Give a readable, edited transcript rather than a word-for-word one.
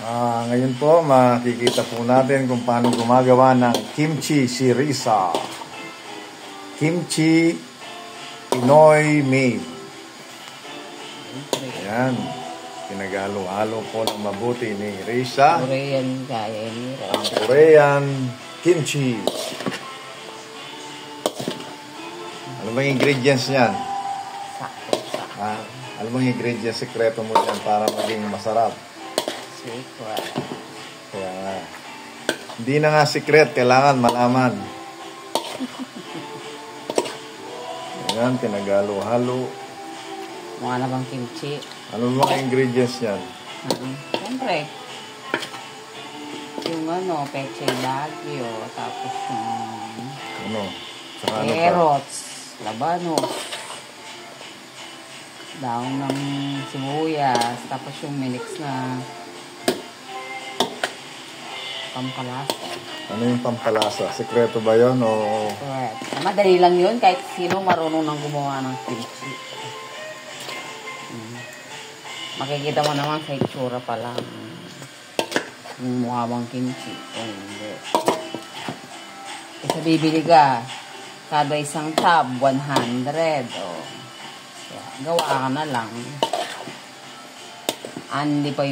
Ngayon po, makikita po natin kung paano gumagawa ng kimchi si Risa. Kimchi Pinoy made. Ayan. Pinagalo-halo po ng mabuti ni Risa. Korean gaya ni Ang Korean kimchi. Ano bang ingredients niyan? sakto. Ano bang ingredients sekreto mo yan para maging masarap? Secret. Kaya nga. Hindi na nga secret, kailangan malaman. Ayan, pinagalo-halo. Mukha na bang kimchi? Ano mga ingredients yan? Siyempre. Yung peche bagyo, tapos yung Ano? Saka ano pa? carrots, labanos, daon ng sibuyas, tapos yung minix na pampalasa. Ano yung pampalasa? Sekreto ba yun o... Correct. Madali lang yun kahit sino marunong nang gumawa ng kimchi. Makikita mo naman sa itsura pa lang yung mukha bang kimchi o hindi. Kasi bibili ka kada isang tub 100 o gawa ka na lang. Hindi pa